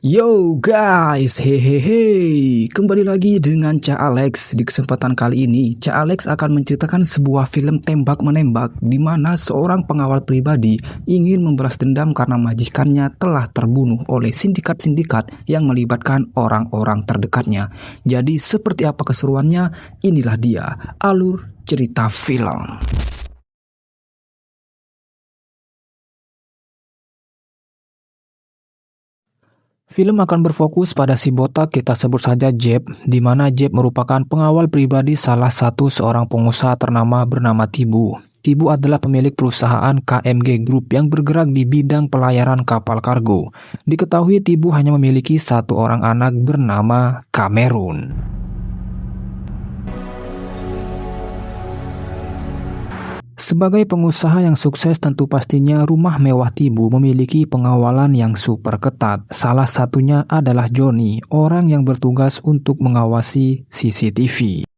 Yo guys, hehehe, kembali lagi dengan Cak Alex. Di kesempatan kali ini, Cak Alex akan menceritakan sebuah film tembak-menembak di mana seorang pengawal pribadi ingin membalas dendam karena majikannya telah terbunuh oleh sindikat-sindikat yang melibatkan orang-orang terdekatnya. Jadi seperti apa keseruannya? Inilah dia, alur cerita film. Film akan berfokus pada si botak, kita sebut saja Jeb, di mana Jeb merupakan pengawal pribadi salah satu seorang pengusaha ternama bernama Tibu. Tibu adalah pemilik perusahaan KMG Group yang bergerak di bidang pelayaran kapal kargo. Diketahui Tibu hanya memiliki satu orang anak bernama Cameron. Sebagai pengusaha yang sukses, tentu pastinya rumah mewah Tibu memiliki pengawalan yang super ketat. Salah satunya adalah Johnny, orang yang bertugas untuk mengawasi CCTV.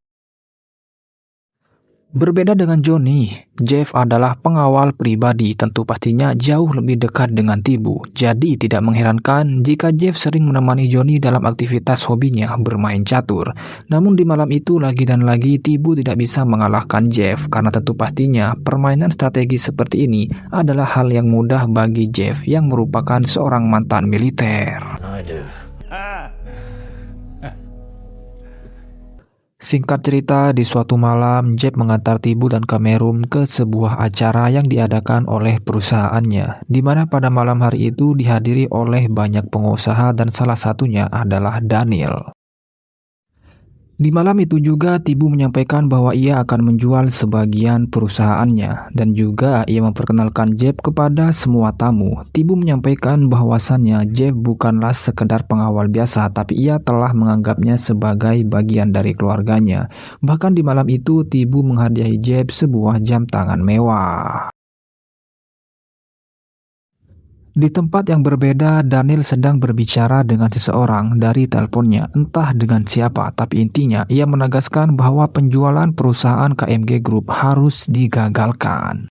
Berbeda dengan Johnny, Jeff adalah pengawal pribadi, tentu pastinya jauh lebih dekat dengan Tibu. Jadi tidak mengherankan jika Jeff sering menemani Johnny dalam aktivitas hobinya bermain catur. Namun di malam itu lagi dan lagi Tibu tidak bisa mengalahkan Jeff karena tentu pastinya permainan strategi seperti ini adalah hal yang mudah bagi Jeff yang merupakan seorang mantan militer. Singkat cerita, di suatu malam, Jeff mengantar Tibu dan Cameron ke sebuah acara yang diadakan oleh perusahaannya, di mana pada malam hari itu dihadiri oleh banyak pengusaha dan salah satunya adalah Daniel. Di malam itu juga Tibu menyampaikan bahwa ia akan menjual sebagian perusahaannya dan juga ia memperkenalkan Jeff kepada semua tamu. Tibu menyampaikan bahwasannya Jeff bukanlah sekedar pengawal biasa, tapi ia telah menganggapnya sebagai bagian dari keluarganya. Bahkan di malam itu Tibu menghadiahi Jeff sebuah jam tangan mewah. Di tempat yang berbeda, Daniel sedang berbicara dengan seseorang dari teleponnya, entah dengan siapa, tapi intinya ia menegaskan bahwa penjualan perusahaan KMG Group harus digagalkan.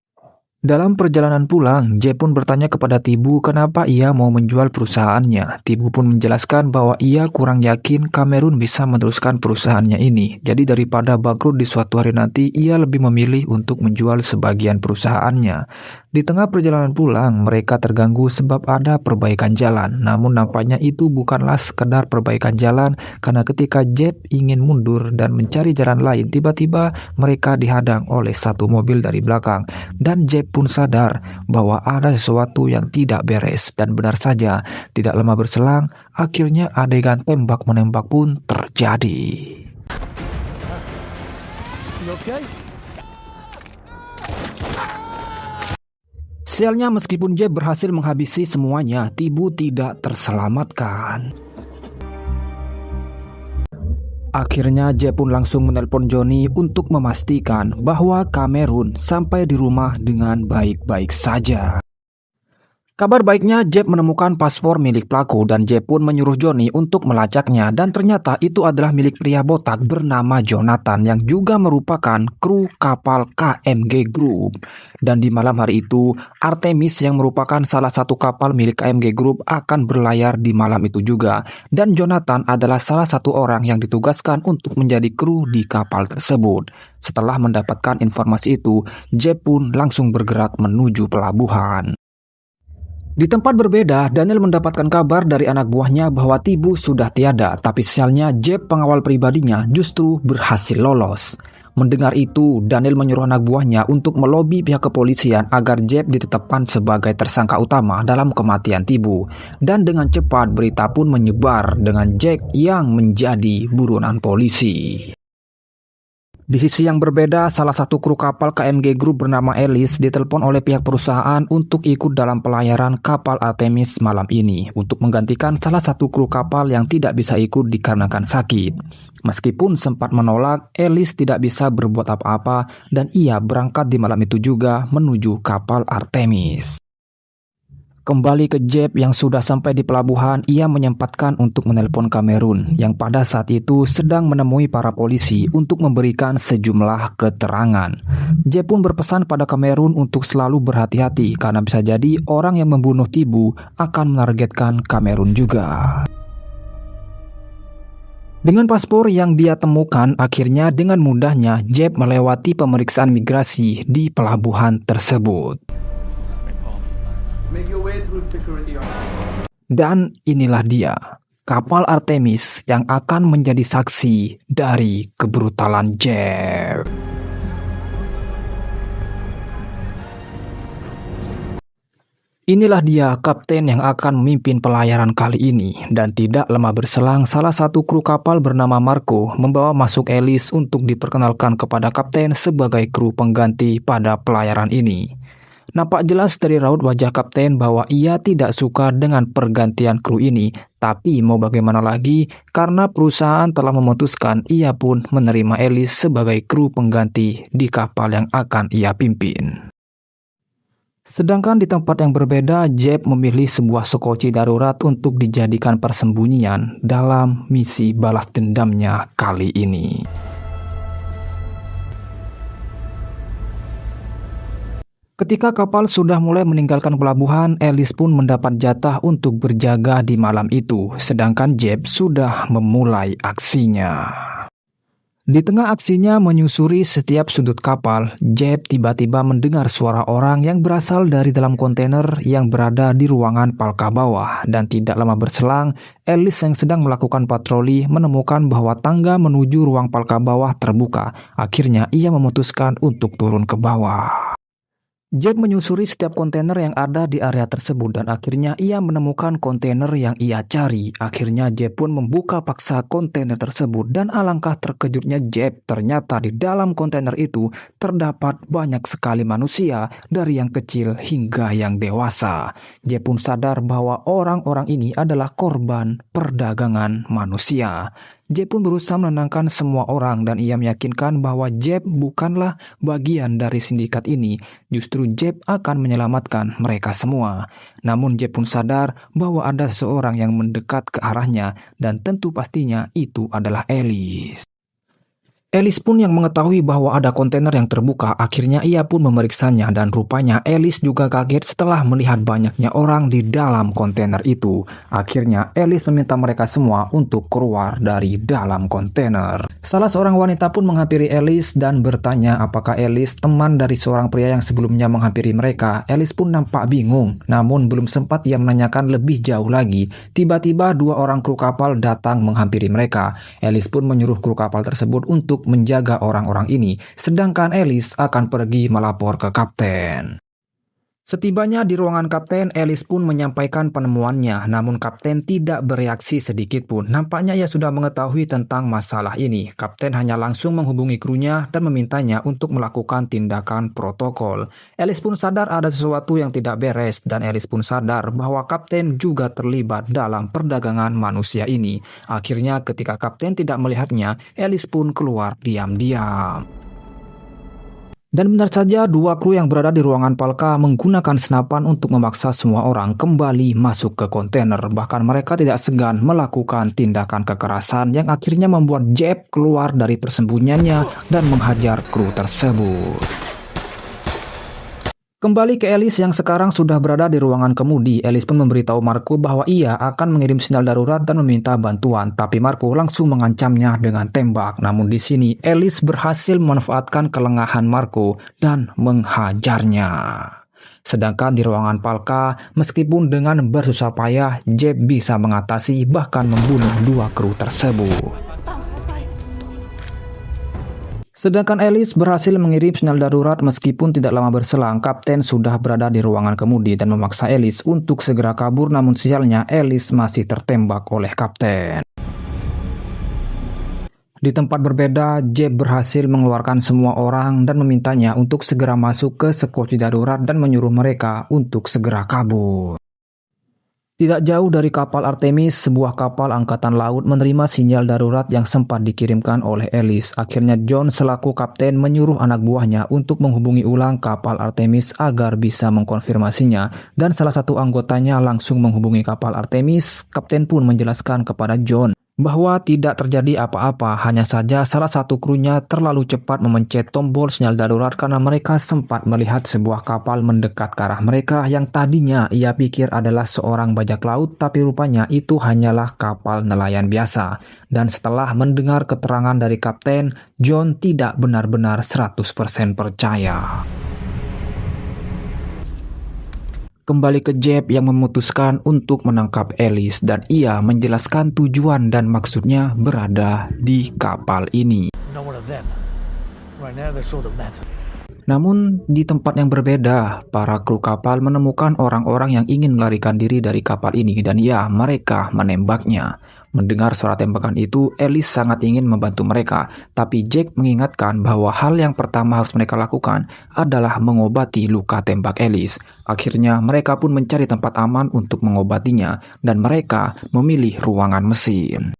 Dalam perjalanan pulang, Jeff pun bertanya kepada Tibu kenapa ia mau menjual perusahaannya. Tibu pun menjelaskan bahwa ia kurang yakin Cameron bisa meneruskan perusahaannya ini. Jadi daripada bangkrut di suatu hari nanti, ia lebih memilih untuk menjual sebagian perusahaannya. Di tengah perjalanan pulang, mereka terganggu sebab ada perbaikan jalan. Namun nampaknya itu bukanlah sekedar perbaikan jalan, karena ketika Jeff ingin mundur dan mencari jalan lain, tiba-tiba mereka dihadang oleh satu mobil dari belakang. Dan Jeff pun sadar bahwa ada sesuatu yang tidak beres. Dan benar saja, tidak lama berselang, akhirnya adegan tembak-menembak pun terjadi. Sialnya, meskipun Jeff berhasil menghabisi semuanya, Tibu tidak terselamatkan. Akhirnya Jeff pun langsung menelpon Johnny untuk memastikan bahwa Cameron sampai di rumah dengan baik-baik saja. Kabar baiknya, Jeff menemukan paspor milik pelaku dan Jeff pun menyuruh Johnny untuk melacaknya, dan ternyata itu adalah milik pria botak bernama Jonathan yang juga merupakan kru kapal KMG Group. Dan di malam hari itu, Artemis yang merupakan salah satu kapal milik KMG Group akan berlayar di malam itu juga, dan Jonathan adalah salah satu orang yang ditugaskan untuk menjadi kru di kapal tersebut. Setelah mendapatkan informasi itu, Jeff pun langsung bergerak menuju pelabuhan. Di tempat berbeda, Daniel mendapatkan kabar dari anak buahnya bahwa Tibu sudah tiada, tapi sialnya Jeff pengawal pribadinya justru berhasil lolos. Mendengar itu, Daniel menyuruh anak buahnya untuk melobi pihak kepolisian agar Jeff ditetapkan sebagai tersangka utama dalam kematian Tibu. Dan dengan cepat berita pun menyebar dengan Jack yang menjadi buronan polisi. Di sisi yang berbeda, salah satu kru kapal KMG Group bernama Alice ditelepon oleh pihak perusahaan untuk ikut dalam pelayaran kapal Artemis malam ini untuk menggantikan salah satu kru kapal yang tidak bisa ikut dikarenakan sakit. Meskipun sempat menolak, Alice tidak bisa berbuat apa-apa dan ia berangkat di malam itu juga menuju kapal Artemis. Kembali ke Jeb yang sudah sampai di pelabuhan, ia menyempatkan untuk menelpon Cameron yang pada saat itu sedang menemui para polisi untuk memberikan sejumlah keterangan. Jeb pun berpesan pada Cameron untuk selalu berhati-hati karena bisa jadi orang yang membunuh Tibu akan menargetkan Cameron juga. Dengan paspor yang dia temukan, akhirnya dengan mudahnya Jeb melewati pemeriksaan migrasi di pelabuhan tersebut. Dan inilah dia, kapal Artemis yang akan menjadi saksi dari kebrutalan Jeb. Inilah dia kapten yang akan memimpin pelayaran kali ini, dan tidak lama berselang salah satu kru kapal bernama Marco membawa masuk Ellis untuk diperkenalkan kepada kapten sebagai kru pengganti pada pelayaran ini. Nampak jelas dari raut wajah kapten bahwa ia tidak suka dengan pergantian kru ini, tapi mau bagaimana lagi karena perusahaan telah memutuskan ia pun menerima Ellis sebagai kru pengganti di kapal yang akan ia pimpin. Sedangkan di tempat yang berbeda, Jeb memilih sebuah sekoci darurat untuk dijadikan persembunyian dalam misi balas dendamnya kali ini. Ketika kapal sudah mulai meninggalkan pelabuhan, Ellis pun mendapat jatah untuk berjaga di malam itu, sedangkan Jeb sudah memulai aksinya. Di tengah aksinya menyusuri setiap sudut kapal, Jeb tiba-tiba mendengar suara orang yang berasal dari dalam kontainer yang berada di ruangan palka bawah, dan tidak lama berselang, Ellis yang sedang melakukan patroli menemukan bahwa tangga menuju ruang palka bawah terbuka. Akhirnya ia memutuskan untuk turun ke bawah. Jeb menyusuri setiap kontainer yang ada di area tersebut dan akhirnya ia menemukan kontainer yang ia cari. Akhirnya Jeb pun membuka paksa kontainer tersebut dan alangkah terkejutnya Jeb, ternyata di dalam kontainer itu terdapat banyak sekali manusia dari yang kecil hingga yang dewasa. Jeb pun sadar bahwa orang-orang ini adalah korban perdagangan manusia. Jeb pun berusaha menenangkan semua orang dan ia meyakinkan bahwa Jeb bukanlah bagian dari sindikat ini. Justru Jeb akan menyelamatkan mereka semua. Namun Jeb pun sadar bahwa ada seorang yang mendekat ke arahnya dan tentu pastinya itu adalah Ellis. Ellis pun yang mengetahui bahwa ada kontainer yang terbuka, akhirnya ia pun memeriksanya dan rupanya Ellis juga kaget setelah melihat banyaknya orang di dalam kontainer itu. Akhirnya Ellis meminta mereka semua untuk keluar dari dalam kontainer. Salah seorang wanita pun menghampiri Ellis dan bertanya apakah Ellis teman dari seorang pria yang sebelumnya menghampiri mereka. Ellis pun nampak bingung, namun belum sempat ia menanyakan lebih jauh lagi. Tiba-tiba dua orang kru kapal datang menghampiri mereka. Ellis pun menyuruh kru kapal tersebut untuk menjaga orang-orang ini, sedangkan Ellis akan pergi melapor ke kapten. Setibanya di ruangan kapten, Ellis pun menyampaikan penemuannya, namun kapten tidak bereaksi sedikit pun. Nampaknya ia sudah mengetahui tentang masalah ini. Kapten hanya langsung menghubungi krunya dan memintanya untuk melakukan tindakan protokol. Ellis pun sadar ada sesuatu yang tidak beres dan Ellis pun sadar bahwa kapten juga terlibat dalam perdagangan manusia ini. Akhirnya ketika kapten tidak melihatnya, Ellis pun keluar diam-diam. Dan benar saja dua kru yang berada di ruangan palka menggunakan senapan untuk memaksa semua orang kembali masuk ke kontainer. Bahkan mereka tidak segan melakukan tindakan kekerasan yang akhirnya membuat Jeb keluar dari persembunyiannya dan menghajar kru tersebut. Kembali ke Ellis yang sekarang sudah berada di ruangan kemudi, Ellis pun memberitahu Marco bahwa ia akan mengirim sinyal darurat dan meminta bantuan, tapi Marco langsung mengancamnya dengan tembak. Namun di sini Ellis berhasil memanfaatkan kelengahan Marco dan menghajarnya. Sedangkan di ruangan palka, meskipun dengan bersusah payah, Jeb bisa mengatasi bahkan membunuh dua kru tersebut. Sedangkan Ellis berhasil mengirim sinyal darurat meskipun tidak lama berselang, kapten sudah berada di ruangan kemudi dan memaksa Ellis untuk segera kabur, namun sialnya Ellis masih tertembak oleh kapten. Di tempat berbeda, Jeb berhasil mengeluarkan semua orang dan memintanya untuk segera masuk ke sekoci darurat dan menyuruh mereka untuk segera kabur. Tidak jauh dari kapal Artemis, sebuah kapal angkatan laut menerima sinyal darurat yang sempat dikirimkan oleh Ellis. Akhirnya John selaku kapten menyuruh anak buahnya untuk menghubungi ulang kapal Artemis agar bisa mengkonfirmasinya. Dan salah satu anggotanya langsung menghubungi kapal Artemis. Kapten pun menjelaskan kepada John bahwa tidak terjadi apa-apa, hanya saja salah satu krunya terlalu cepat memencet tombol sinyal darurat karena mereka sempat melihat sebuah kapal mendekat ke arah mereka yang tadinya ia pikir adalah seorang bajak laut, tapi rupanya itu hanyalah kapal nelayan biasa. Dan setelah mendengar keterangan dari kapten, John tidak benar-benar 100% percaya. Kembali ke Jeb yang memutuskan untuk menangkap Ellis dan ia menjelaskan tujuan dan maksudnya berada di kapal ini. Namun di tempat yang berbeda, para kru kapal menemukan orang-orang yang ingin melarikan diri dari kapal ini dan ya, mereka menembaknya. Mendengar suara tembakan itu, Ellis sangat ingin membantu mereka, tapi Jack mengingatkan bahwa hal yang pertama harus mereka lakukan adalah mengobati luka tembak Ellis. Akhirnya mereka pun mencari tempat aman untuk mengobatinya dan mereka memilih ruangan mesin.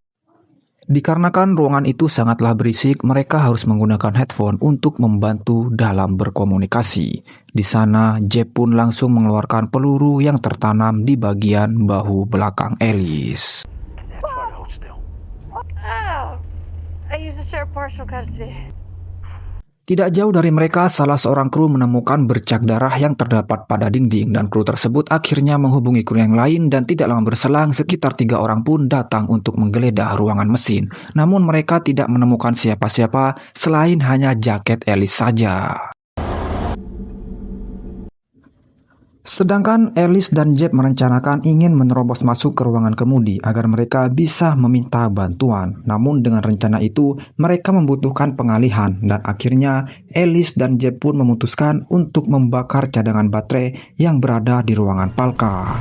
Dikarenakan ruangan itu sangatlah berisik, mereka harus menggunakan headphone untuk membantu dalam berkomunikasi. Di sana, Jeb pun langsung mengeluarkan peluru yang tertanam di bagian bahu belakang Ellis. Tidak jauh dari mereka, salah seorang kru menemukan bercak darah yang terdapat pada dinding dan kru tersebut akhirnya menghubungi kru yang lain dan tidak lama berselang sekitar 3 orang pun datang untuk menggeledah ruangan mesin. Namun mereka tidak menemukan siapa-siapa selain hanya jaket Ellis saja. Sedangkan Ellis dan Jeb merencanakan ingin menerobos masuk ke ruangan kemudi agar mereka bisa meminta bantuan. Namun dengan rencana itu, mereka membutuhkan pengalihan dan akhirnya Ellis dan Jeb pun memutuskan untuk membakar cadangan baterai yang berada di ruangan Palka.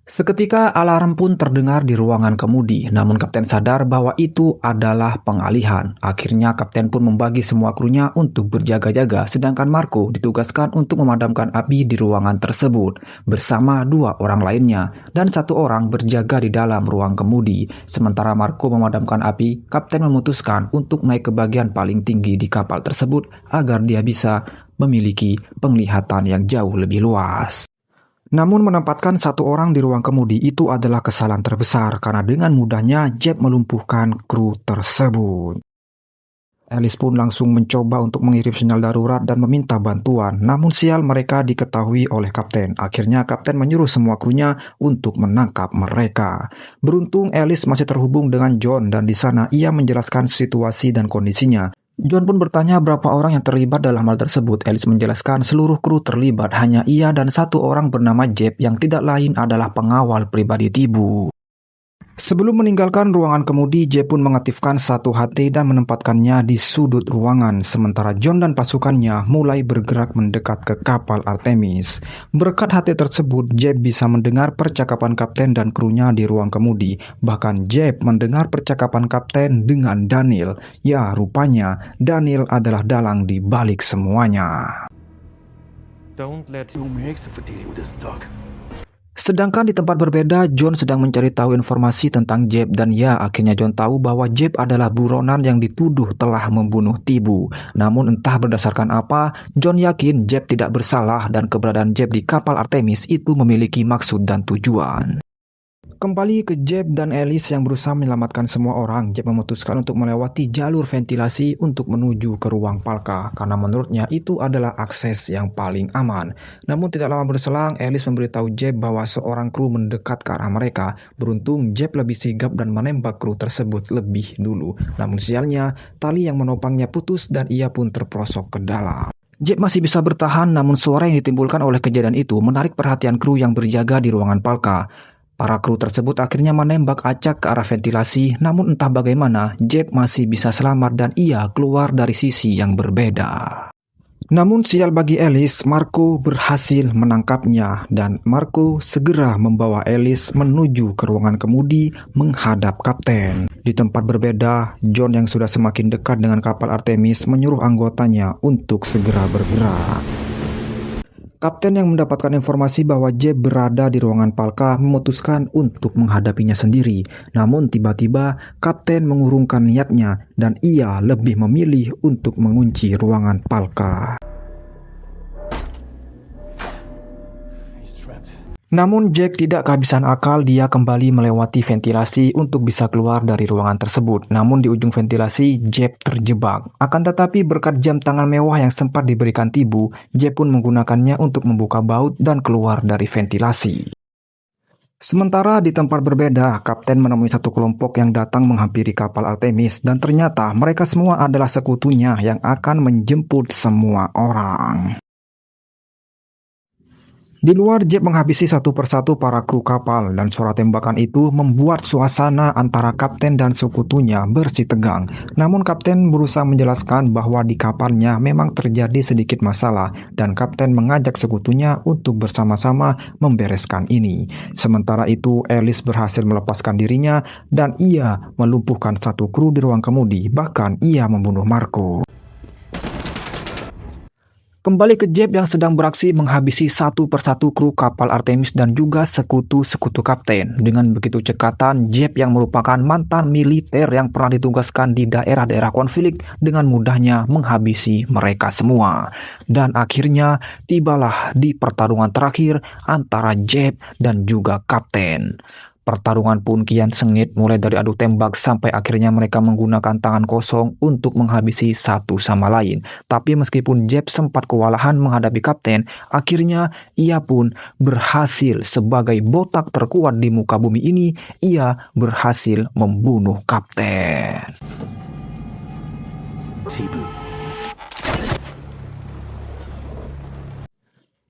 Seketika alarm pun terdengar di ruangan kemudi, namun kapten sadar bahwa itu adalah pengalihan. Akhirnya kapten pun membagi semua krunya untuk berjaga-jaga, sedangkan Marco ditugaskan untuk memadamkan api di ruangan tersebut bersama 2 orang lainnya, dan 1 orang berjaga di dalam ruang kemudi. Sementara Marco memadamkan api, kapten memutuskan untuk naik ke bagian paling tinggi di kapal tersebut agar dia bisa memiliki penglihatan yang jauh lebih luas. Namun menempatkan 1 orang di ruang kemudi itu adalah kesalahan terbesar karena dengan mudahnya Jeb melumpuhkan kru tersebut. Ellis pun langsung mencoba untuk mengirim sinyal darurat dan meminta bantuan, namun sial mereka diketahui oleh kapten. Akhirnya kapten menyuruh semua krunya untuk menangkap mereka. Beruntung Ellis masih terhubung dengan John dan di sana ia menjelaskan situasi dan kondisinya. John pun bertanya berapa orang yang terlibat dalam hal tersebut. Ellis menjelaskan seluruh kru terlibat, hanya ia dan 1 orang bernama Jeb yang tidak lain adalah pengawal pribadi Tibu. Sebelum meninggalkan ruangan kemudi, Jeb pun mengaktifkan 1 HT dan menempatkannya di sudut ruangan, sementara John dan pasukannya mulai bergerak mendekat ke kapal Artemis. Berkat HT tersebut, Jeb bisa mendengar percakapan kapten dan krunya di ruang kemudi. Bahkan Jeb mendengar percakapan kapten dengan Daniel. Ya, rupanya Daniel adalah dalang di balik semuanya. Don't let him make for dealing with this thug. Sedangkan di tempat berbeda, John sedang mencari tahu informasi tentang Jeb dan ya, akhirnya John tahu bahwa Jeb adalah buronan yang dituduh telah membunuh Tibu. Namun entah berdasarkan apa, John yakin Jeb tidak bersalah dan keberadaan Jeb di kapal Artemis itu memiliki maksud dan tujuan. Kembali ke Jeb dan Ellis yang berusaha menyelamatkan semua orang, Jeb memutuskan untuk melewati jalur ventilasi untuk menuju ke ruang Palka karena menurutnya itu adalah akses yang paling aman. Namun tidak lama berselang, Ellis memberitahu Jeb bahwa seorang kru mendekat ke arah mereka. Beruntung Jeb lebih sigap dan menembak kru tersebut lebih dulu. Namun sialnya, tali yang menopangnya putus dan ia pun terperosok ke dalam. Jeb masih bisa bertahan, namun suara yang ditimbulkan oleh kejadian itu menarik perhatian kru yang berjaga di ruangan Palka. Para kru tersebut akhirnya menembak acak ke arah ventilasi, namun entah bagaimana Jeb masih bisa selamat dan ia keluar dari sisi yang berbeda. Namun sial bagi Ellis, Marco berhasil menangkapnya dan Marco segera membawa Ellis menuju ke ruangan kemudi menghadap kapten. Di tempat berbeda, John yang sudah semakin dekat dengan kapal Artemis menyuruh anggotanya untuk segera bergerak. Kapten yang mendapatkan informasi bahwa Jeb berada di ruangan Palka memutuskan untuk menghadapinya sendiri. Namun tiba-tiba Kapten mengurungkan niatnya dan ia lebih memilih untuk mengunci ruangan Palka. Namun Jack tidak kehabisan akal, dia kembali melewati ventilasi untuk bisa keluar dari ruangan tersebut. Namun di ujung ventilasi, Jack terjebak. Akan tetapi berkat jam tangan mewah yang sempat diberikan Tibu, Jack pun menggunakannya untuk membuka baut dan keluar dari ventilasi. Sementara di tempat berbeda, Kapten menemui satu kelompok yang datang menghampiri kapal Artemis dan ternyata mereka semua adalah sekutunya yang akan menjemput semua orang. Di luar, Jeb menghabisi satu persatu para kru kapal dan suara tembakan itu membuat suasana antara kapten dan sekutunya bersih tegang. Namun kapten berusaha menjelaskan bahwa di kapalnya memang terjadi sedikit masalah dan kapten mengajak sekutunya untuk bersama-sama membereskan ini. Sementara itu, Alice berhasil melepaskan dirinya dan ia melumpuhkan satu kru di ruang kemudi, bahkan ia membunuh Marco. Kembali ke Jeb yang sedang beraksi menghabisi satu persatu kru kapal Artemis dan juga sekutu-sekutu kapten. Dengan begitu cekatan, Jeb yang merupakan mantan militer yang pernah ditugaskan di daerah-daerah konflik dengan mudahnya menghabisi mereka semua. Dan akhirnya tibalah di pertarungan terakhir antara Jeb dan juga kapten. Pertarungan pun kian sengit mulai dari adu tembak sampai akhirnya mereka menggunakan tangan kosong untuk menghabisi satu sama lain. Tapi meskipun Jeb sempat kewalahan menghadapi kapten, akhirnya ia pun berhasil sebagai botak terkuat di muka bumi ini, ia berhasil membunuh kapten.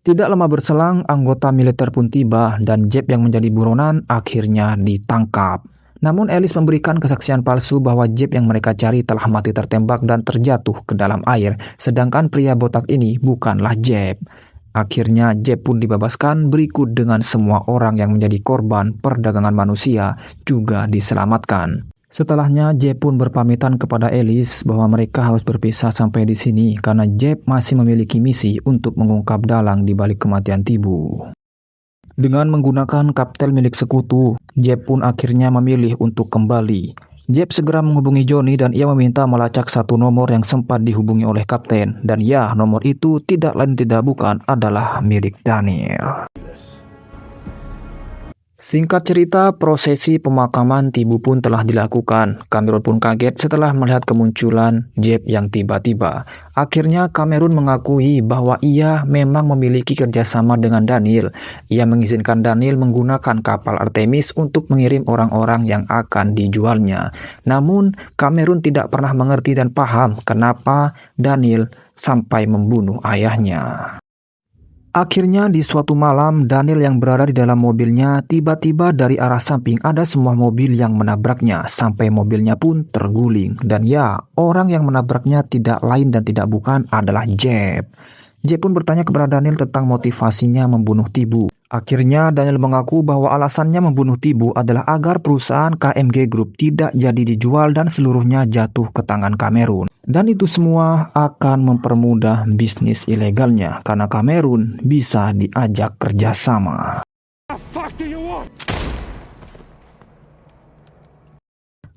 Tidak lama berselang, anggota militer pun tiba dan Jeb yang menjadi buronan akhirnya ditangkap. Namun Alice memberikan kesaksian palsu bahwa Jeb yang mereka cari telah mati tertembak dan terjatuh ke dalam air, sedangkan pria botak ini bukanlah Jeb. Akhirnya Jeb pun dibebaskan berikut dengan semua orang yang menjadi korban perdagangan manusia juga diselamatkan. Setelahnya, Jeb pun berpamitan kepada Alice bahwa mereka harus berpisah sampai di sini karena Jeb masih memiliki misi untuk mengungkap dalang di balik kematian Tibu. Dengan menggunakan kapten milik sekutu, Jeb pun akhirnya memilih untuk kembali. Jeb segera menghubungi Johnny dan ia meminta melacak satu nomor yang sempat dihubungi oleh kapten. Dan ya, nomor itu tidak lain tidak bukan adalah milik Daniel. Singkat cerita, prosesi pemakaman Tibu pun telah dilakukan. Cameron pun kaget setelah melihat kemunculan Jeb yang tiba-tiba. Akhirnya Cameron mengakui bahwa ia memang memiliki kerjasama dengan Daniel. Ia mengizinkan Daniel menggunakan kapal Artemis untuk mengirim orang-orang yang akan dijualnya. Namun, Cameron tidak pernah mengerti dan paham kenapa Daniel sampai membunuh ayahnya. Akhirnya di suatu malam, Daniel yang berada di dalam mobilnya tiba-tiba dari arah samping ada sebuah mobil yang menabraknya sampai mobilnya pun terguling. Dan ya, orang yang menabraknya tidak lain dan tidak bukan adalah Jeb. Jeb pun bertanya kepada Daniel tentang motivasinya membunuh Tibu. Akhirnya Daniel mengaku bahwa alasannya membunuh Tibu adalah agar perusahaan KMG Group tidak jadi dijual dan seluruhnya jatuh ke tangan Cameron. Dan itu semua akan mempermudah bisnis ilegalnya karena Cameron bisa diajak kerjasama.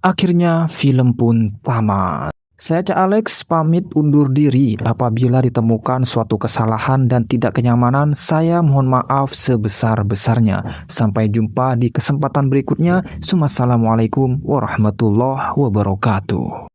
Akhirnya film pun tamat. Saya Cak Alex pamit undur diri. Apabila ditemukan suatu kesalahan dan tidak kenyamanan, saya mohon maaf sebesar-besarnya. Sampai jumpa di kesempatan berikutnya. Wassalamualaikum warahmatullahi wabarakatuh.